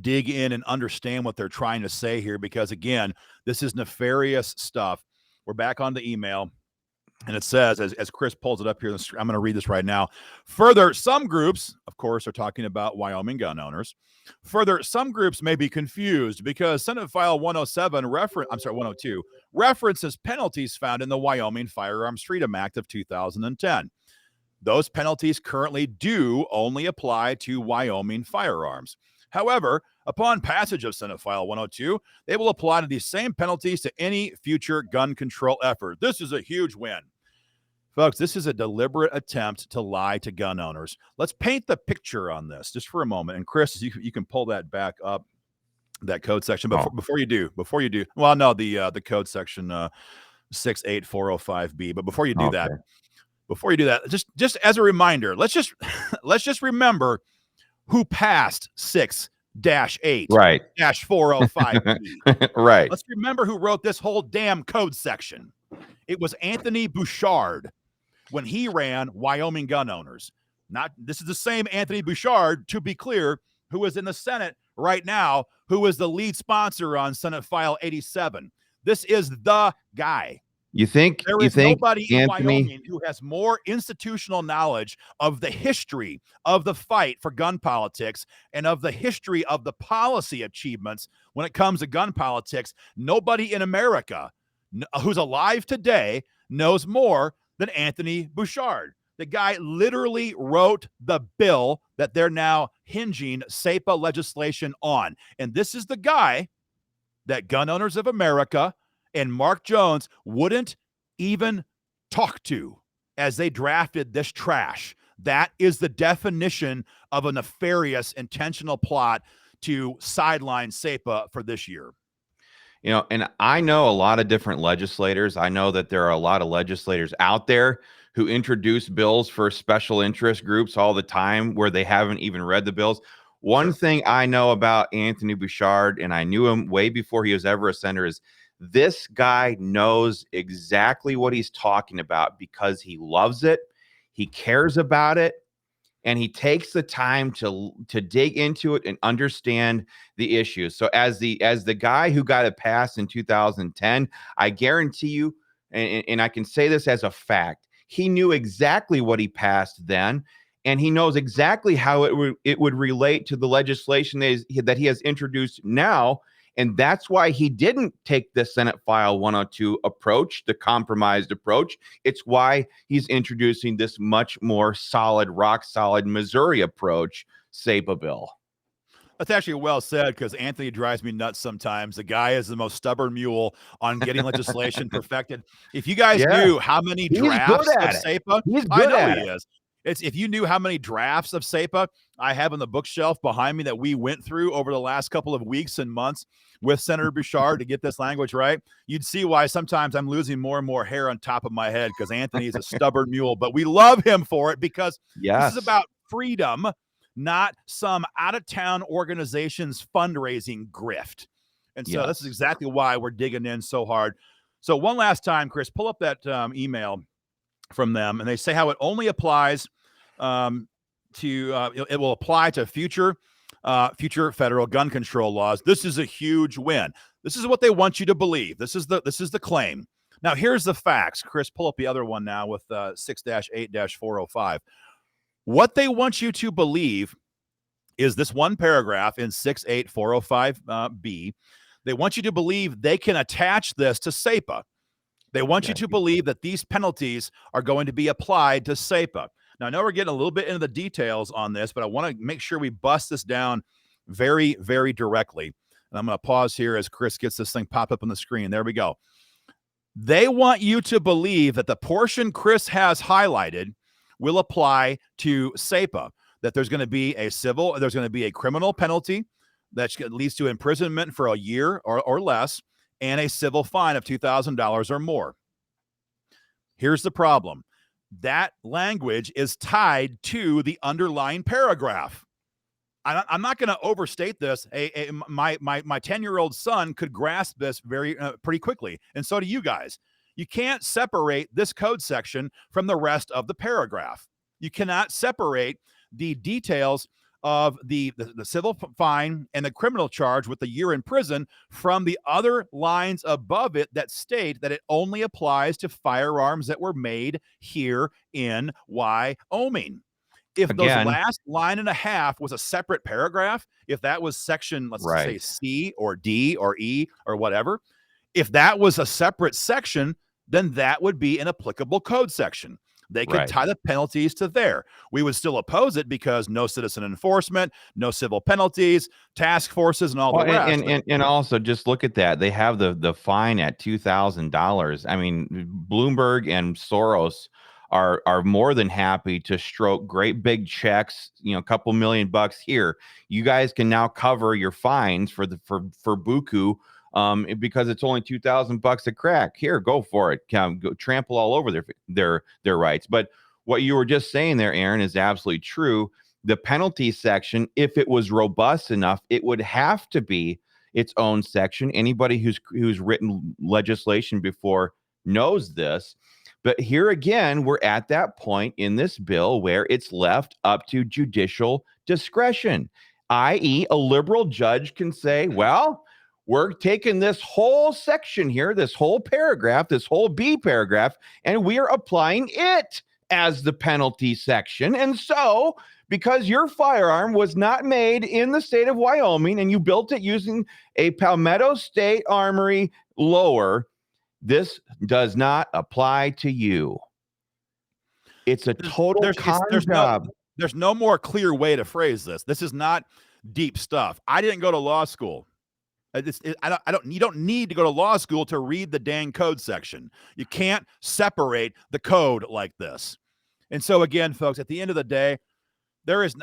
dig in and understand what they're trying to say here, because again, this is nefarious stuff. We're back on the email. And it says, as Chris pulls it up here, I'm going to read this right now. Further, some groups, of course, are talking about Wyoming gun owners. Further, some groups may be confused because Senate File 102 references penalties found in the Wyoming Firearms Freedom Act of 2010. Those penalties currently do only apply to Wyoming firearms. However, upon passage of Senate File 102, they will apply to these same penalties to any future gun control effort. This is a huge win. Folks, this is a deliberate attempt to lie to gun owners. Let's paint the picture on this just for a moment. And Chris, you can pull that back up, that code section. But before you do, well, no, the code section 68405B. But before you do that, just as a reminder, let's just remember who passed 6-8-405B. Right. Let's remember who wrote this whole damn code section. It was Anthony Bouchard when he ran Wyoming gun owners. This is the same Anthony Bouchard, to be clear, who is in the Senate right now, who is the lead sponsor on Senate File 87. This is the guy. You think there is nobody in Anthony Wyoming who has more institutional knowledge of the history of the fight for gun politics and of the history of the policy achievements when it comes to gun politics? Nobody in America who's alive today knows more than Anthony Bouchard. The guy literally wrote the bill that they're now hinging SAPA legislation on. And this is the guy that Gun Owners of America and Mark Jones wouldn't even talk to as they drafted this trash. That is the definition of a nefarious, intentional plot to sideline SAPA for this year. You know, and I know a lot of different legislators. I know that there are a lot of legislators out there who introduce bills for special interest groups all the time where they haven't even read the bills. One thing I know about Anthony Bouchard, and I knew him way before he was ever a senator, is this guy knows exactly what he's talking about because he loves it, he cares about it, and he takes the time to dig into it and understand the issues. So as the guy who got it passed in 2010, I guarantee you, and I can say this as a fact, he knew exactly what he passed then, and he knows exactly how it would relate to the legislation that he has introduced now. And that's why he didn't take the Senate File 102 approach, the compromised approach. It's why he's introducing this much more solid, rock solid Missouri approach, SAPA bill. That's actually well said, because Anthony drives me nuts sometimes. The guy is the most stubborn mule on getting legislation perfected. If you guys knew how many drafts of SAPA, I know he is. If you knew how many drafts of SAPA I have on the bookshelf behind me that we went through over the last couple of weeks and months with Senator Bouchard to get this language right, you'd see why sometimes I'm losing more and more hair on top of my head, because Anthony is a stubborn mule. But we love him for it, because this is about freedom, not some out-of-town organization's fundraising grift. And so this is exactly why we're digging in so hard. So one last time, Chris, pull up that email from them, and they say how it only applies it will apply to future federal gun control laws. This is a huge win. This is what they want you to believe. This is the claim. Now here's the facts. Chris, pull up the other one now with 6-8-405. What they want you to believe is this one paragraph in 6-8-405B. They want you to believe they can attach this to SAPA. They want you to believe that these penalties are going to be applied to SAPA. Now, I know we're getting a little bit into the details on this, but I want to make sure we bust this down very, very directly. And I'm going to pause here as Chris gets this thing pop up on the screen. There we go. They want you to believe that the portion Chris has highlighted will apply to SAPA, that there's going to be there's going to be a criminal penalty that leads to imprisonment for a year or less, and a civil fine of $2,000 or more. Here's the problem. That language is tied to the underlying paragraph. I'm not going to overstate this. My 10-year-old son could grasp this pretty quickly, and so do you guys. You can't separate this code section from the rest of the paragraph. You cannot separate the details of the civil fine and the criminal charge with the year in prison from the other lines above it that state that it only applies to firearms that were made here in Wyoming. If those last line and a half was a separate paragraph, if that was section, let's say C or D or E or whatever, if that was a separate section, then that would be an applicable code section. They could tie the penalties to there. We would still oppose it because no citizen enforcement, no civil penalties, task forces, and all the rest. And also, just look at that. They have the fine at $2,000. I mean, Bloomberg and Soros are more than happy to stroke great big checks, a couple $1 million here. You guys can now cover your fines for buku. Because it's only $2,000 a crack. Here, go for it. Go trample all over their rights. But what you were just saying there, Aaron, is absolutely true. The penalty section, if it was robust enough, it would have to be its own section. Anybody who's written legislation before knows this. But here again, we're at that point in this bill where it's left up to judicial discretion, i.e., a liberal judge can say, well, we're taking this whole section here, this whole paragraph, this whole B paragraph, and we are applying it as the penalty section. And so, because your firearm was not made in the state of Wyoming and you built it using a Palmetto State Armory lower, this does not apply to you. It's a total con job. There's no more clear way to phrase this. This is not deep stuff. I didn't go to law school. You don't need to go to law school to read the dang code section. You can't separate the code like this. And so again, folks, at the end of the day, there's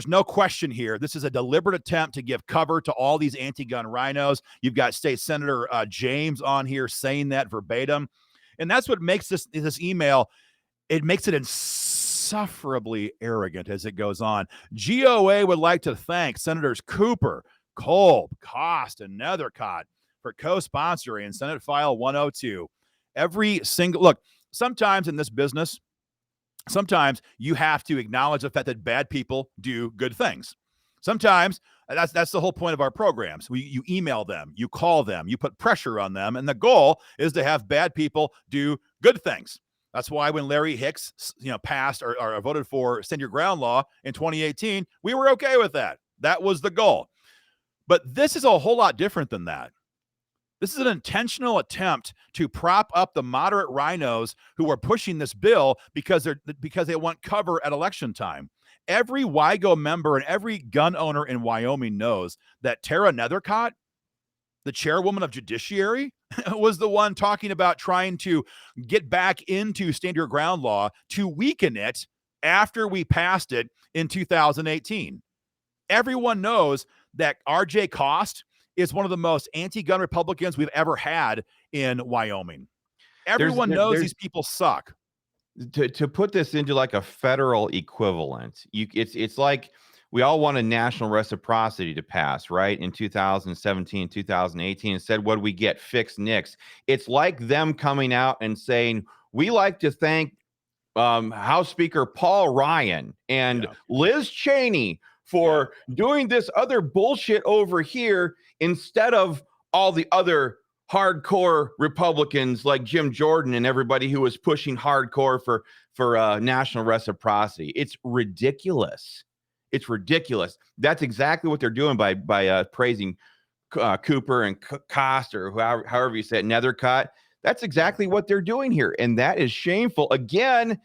no question here. This is a deliberate attempt to give cover to all these anti-gun RINOs. You've got State Senator James on here saying that verbatim. And that's what makes this email, it makes it insufferably arrogant as it goes on. GOA would like to thank Senators Cooper, Kolb, Cost, and Nethercott for co-sponsoring Senate File 102. Look, sometimes in this business, sometimes you have to acknowledge the fact that bad people do good things. Sometimes that's the whole point of our programs. You email them, you call them, you put pressure on them, and the goal is to have bad people do good things. That's why when Larry Hicks, passed or voted for Stand Your Ground law in 2018, we were okay with that. That was the goal. But this is a whole lot different than that. This is an intentional attempt to prop up the moderate RINOs who are pushing this bill because they want cover at election time. Every WYGO member and every gun owner in Wyoming knows that Tara Nethercott, the chairwoman of Judiciary, was the one talking about trying to get back into Stand Your Ground law to weaken it after we passed it in 2018. Everyone knows that R.J. Cost is one of the most anti-gun Republicans we've ever had in Wyoming. Everyone knows these people suck. To put this into like a federal equivalent, it's like we all wanted national reciprocity to pass, right? In 2017, 2018, and said, what do we get? Fix NICS. It's like them coming out and saying, we like to thank House Speaker Paul Ryan and Liz Cheney for doing this other bullshit over here instead of all the other hardcore Republicans like Jim Jordan and everybody who was pushing hardcore for national reciprocity. It's ridiculous. It's ridiculous. That's exactly what they're doing by praising Cooper and Cost, or however you say it, Nethercott. That's exactly what they're doing here, and that is shameful. Again,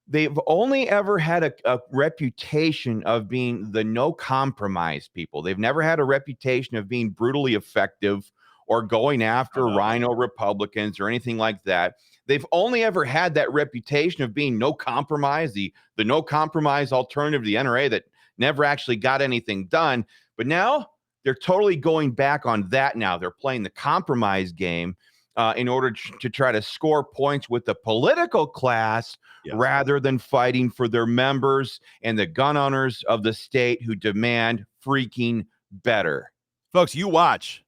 they've only ever had a reputation of being the no compromise people. They've never had a reputation of being brutally effective or going after RINO Republicans or anything like that. They've only ever had that reputation of being no compromise, the no compromise alternative to the NRA that never actually got anything done. But now they're totally going back on that now. They're playing the compromise game in order to try to score points with the political class rather than fighting for their members and the gun owners of the state who demand freaking better. Folks, you watch.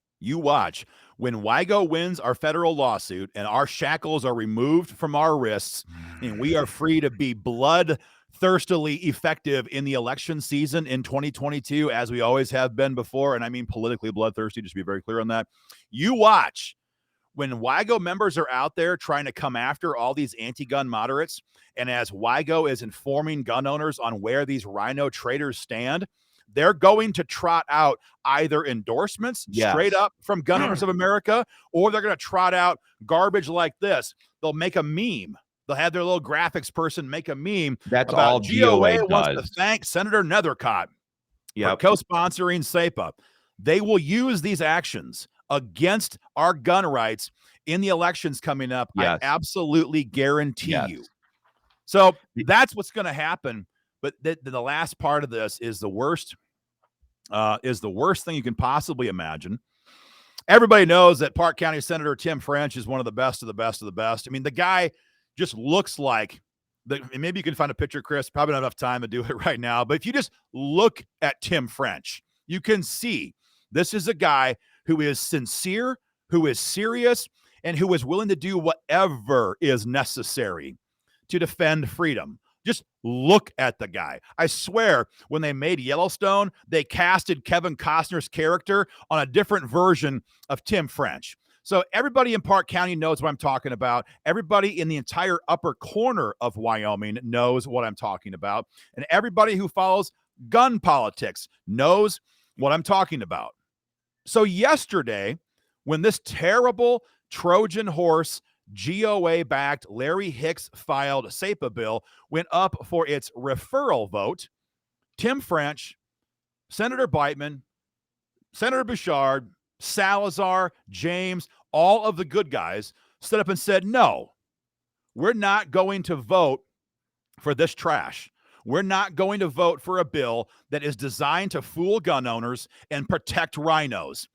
When WYGO wins our federal lawsuit and our shackles are removed from our wrists and we are free to be bloodthirstily effective in the election season in 2022, as we always have been before, and I mean politically bloodthirsty, just to be very clear on that. You watch. When WYGO members are out there trying to come after all these anti-gun moderates, and as WYGO is informing gun owners on where these RINO traitors stand, they're going to trot out either endorsements straight up from Gun Owners of America, or they're going to trot out garbage like this. They'll make a meme. They'll have their little graphics person make a meme. That's about all GOA wants does. to thank Senator Nethercott for co-sponsoring SAPA. They will use these actions against our gun rights in the elections coming up. I absolutely guarantee you. So that's what's going to happen. But the last part of this is the worst thing you can possibly imagine. Everybody knows that Park County Senator Tim French is one of the best of the best of the best. I mean, the guy just looks like maybe you can find a picture, Chris. Probably not enough time to do it right now. But if you just look at Tim French, you can see this is a guy who is sincere, who is serious, and who is willing to do whatever is necessary to defend freedom. Just look at the guy. I swear, when they made Yellowstone, they casted Kevin Costner's character on a different version of Tim French. So everybody in Park County knows what I'm talking about. Everybody in the entire upper corner of Wyoming knows what I'm talking about. And everybody who follows gun politics knows what I'm talking about. So yesterday, when this terrible Trojan horse GOA-backed Larry Hicks-filed SAPA bill went up for its referral vote. Tim French, Senator Beitman, Senator Bouchard, Salazar, James, all of the good guys stood up and said, no, we're not going to vote for this trash. We're not going to vote for a bill that is designed to fool gun owners and protect RINOs.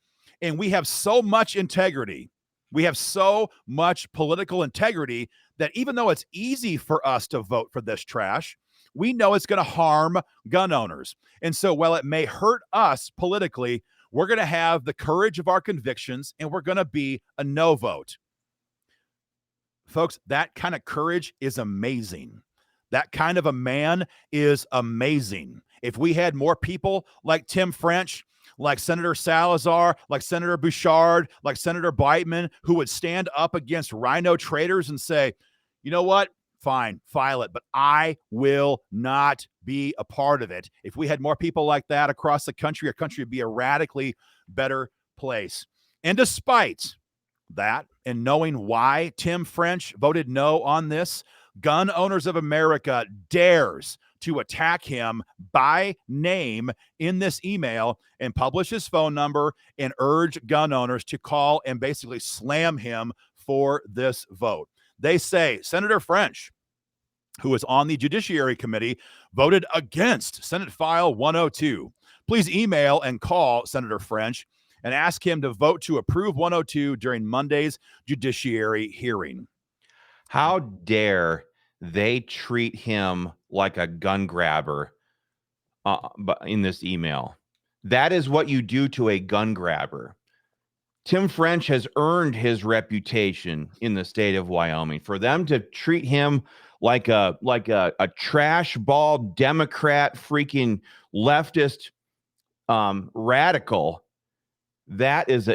And we have so much integrity. We have so much political integrity that even though it's easy for us to vote for this trash, we know it's going to harm gun owners. And so while it may hurt us politically, we're going to have the courage of our convictions and we're going to be a no vote. Folks, that kind of courage is amazing. That kind of a man is amazing. If we had more people like Tim French, like Senator Salazar, like Senator Bouchard, like Senator Beitman, who would stand up against RINO traitors and say, you know what? Fine, file it, but I will not be a part of it. If we had more people like that across the country, our country would be a radically better place. And despite that, and knowing why Tim French voted no on this, Gun Owners of America dares to attack him by name in this email and publish his phone number and urge gun owners to call and basically slam him for this vote. They say Senator French, who is on the Judiciary Committee, voted against Senate File 102. Please email and call Senator French and ask him to vote to approve 102 during Monday's Judiciary hearing. How dare they treat him like a gun grabber in this email? That is what you do to a gun grabber. Tim French has earned his reputation in the state of Wyoming. For them to treat him like a trash ball Democrat, freaking leftist radical, that is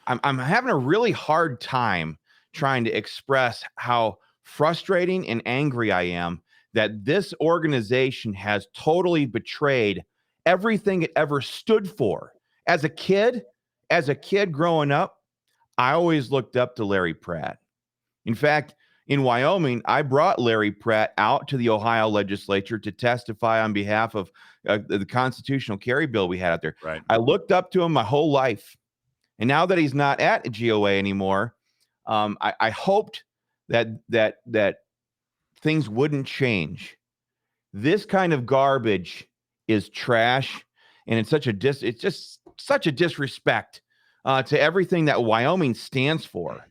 I'm having a really hard time trying to express how frustrating and angry I am that this organization has totally betrayed everything it ever stood for. As a kid growing up, I always looked up to Larry Pratt. In fact, in Wyoming, I brought Larry Pratt out to the Ohio legislature to testify on behalf of the constitutional carry bill we had out there. Right. I looked up to him my whole life. And now that he's not at GOA anymore, I hoped that things wouldn't change. This kind of garbage is trash, and it's just such a disrespect to everything that Wyoming stands for.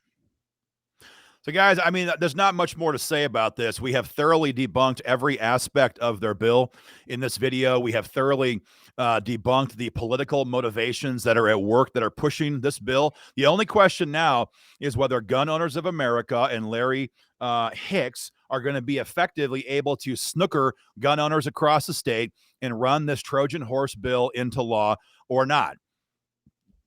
So, guys, I mean, there's not much more to say about this. We have thoroughly debunked every aspect of their bill in this video. We have thoroughly debunked the political motivations that are at work that are pushing this bill. The only question now is whether Gun Owners of America and Larry Hicks are going to be effectively able to snooker gun owners across the state and run this Trojan horse bill into law or not.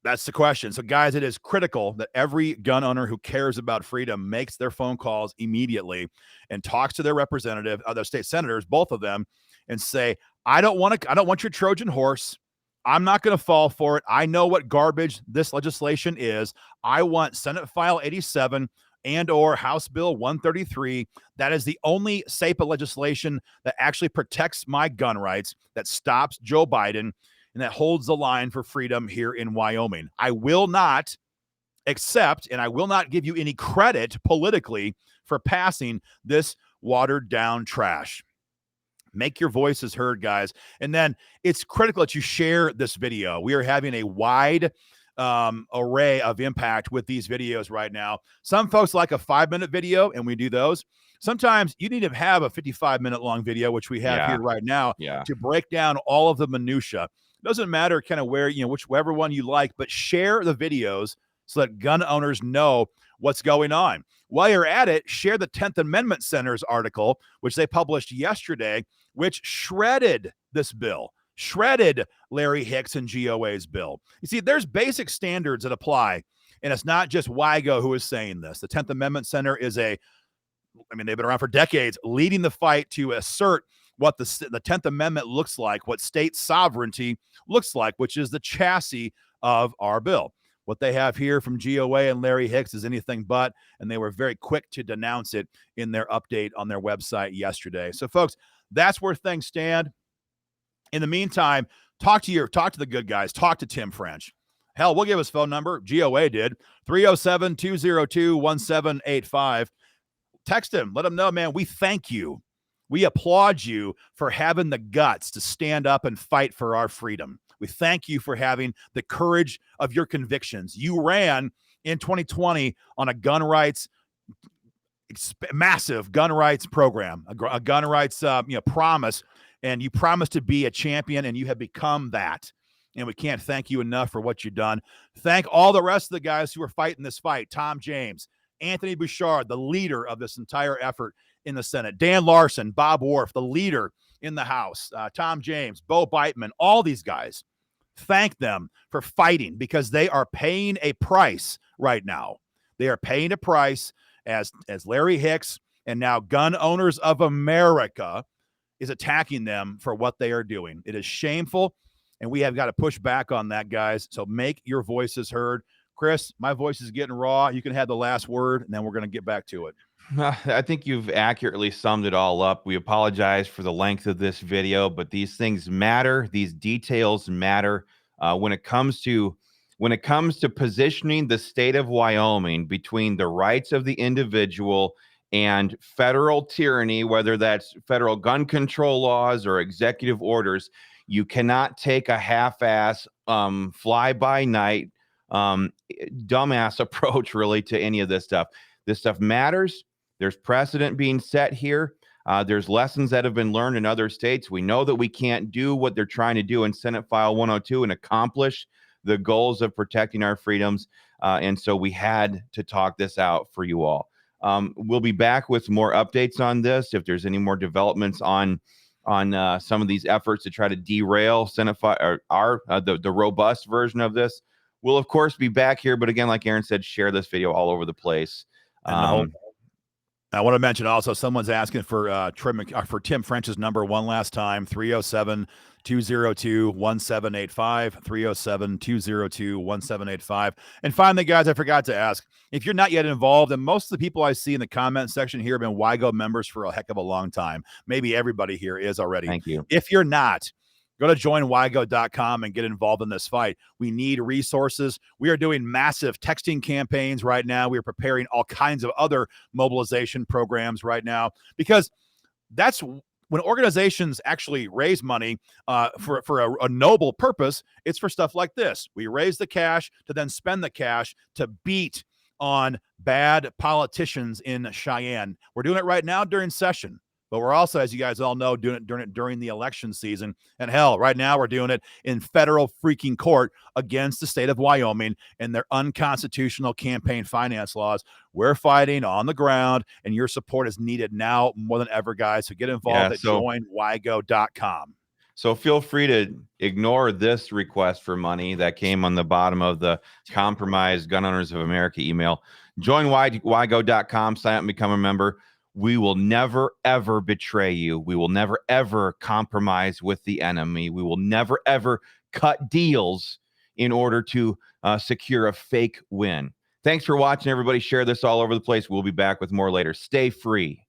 That's the question. So, guys, it is critical that every gun owner who cares about freedom makes their phone calls immediately and talks to their representative, their state senators, both of them, and say, I don't want your Trojan horse. I'm not going to fall for it. I know what garbage this legislation is. I want Senate File 87 and or House Bill 133. That is the only SAPA legislation that actually protects my gun rights, that stops Joe Biden, and that holds the line for freedom here in Wyoming. I will not accept, and I will not give you any credit politically for passing this watered down trash. Make your voices heard, guys. And then it's critical that you share this video. We are having a wide array of impact with these videos right now. Some folks like a 5-minute video, and we do those. Sometimes you need to have a 55-minute long video, which we have here right now, to break down all of the minutia. Doesn't matter kind of where, whichever one you like, but share the videos so that gun owners know what's going on. While you're at it, share the 10th Amendment Center's article, which they published yesterday, which shredded this bill, shredded Larry Hicks and GOA's bill. You see, there's basic standards that apply, and it's not just WYGO who is saying this. The 10th Amendment Center is they've been around for decades, leading the fight to assert what the 10th Amendment looks like, what state sovereignty looks like, which is the chassis of our bill. What they have here from GOA and Larry Hicks is anything but, and they were very quick to denounce it in their update on their website yesterday. So, folks, that's where things stand. In the meantime, talk to the good guys. Talk to Tim French. Hell, we'll give his phone number. GOA did. 307-202-1785. Text him. Let him know, man, we thank you. We applaud you for having the guts to stand up and fight for our freedom. We thank you for having the courage of your convictions. You ran in 2020 on a gun rights, massive gun rights program, a gun rights promise, and you promised to be a champion, and you have become that. And we can't thank you enough for what you've done. Thank all the rest of the guys who are fighting this fight. Tom James, Anthony Bouchard, the leader of this entire effort in the Senate. Dan Larson, Bob Worf, the leader in the House. Tom James, Bo Beitman, all these guys. Thank them for fighting, because they are paying a price right now. They are paying a price as Larry Hicks and now Gun Owners of America is attacking them for what they are doing. It is shameful, and we have got to push back on that, guys. So make your voices heard. Chris, my voice is getting raw. You can have the last word, and then we're going to get back to it. I think you've accurately summed it all up. We apologize for the length of this video, but these things matter. These details matter when it comes to positioning the state of Wyoming between the rights of the individual and federal tyranny, whether that's federal gun control laws or executive orders. You cannot take a half-ass, fly-by-night, dumbass approach really to any of this stuff. This stuff matters. There's precedent being set here. There's lessons that have been learned in other states. We know that we can't do what they're trying to do in Senate File 102 and accomplish the goals of protecting our freedoms. And so we had to talk this out for you all. We'll be back with more updates on this. If there's any more developments on some of these efforts to try to derail Senate the robust version of this, we'll of course be back here. But again, like Aaron said, share this video all over the place. I want to mention also, someone's asking for Tim French's number one last time, 307-202-1785, 307-202-1785. And finally, guys, I forgot to ask, if you're not yet involved, and most of the people I see in the comment section here have been WYGO members for a heck of a long time. Maybe everybody here is already. Thank you. If you're not, go to joinwygo.com and get involved in this fight. We need resources. We are doing massive texting campaigns right now. We are preparing all kinds of other mobilization programs right now, because that's when organizations actually raise money for a noble purpose. It's for stuff like this. We raise the cash to then spend the cash to beat on bad politicians in Cheyenne. We're doing it right now during session. But we're also, as you guys all know, doing it during the election season. And hell, right now we're doing it in federal freaking court against the state of Wyoming and their unconstitutional campaign finance laws. We're fighting on the ground, and your support is needed now more than ever, guys. So get involved at joinwygo.com. So feel free to ignore this request for money that came on the bottom of the compromised Gun Owners of America email. Joinwygo.com, sign up and become a member. We will never, ever betray you. We will never, ever compromise with the enemy. We will never, ever cut deals in order to secure a fake win. Thanks for watching, everybody. Share this all over the place. We'll be back with more later. Stay free.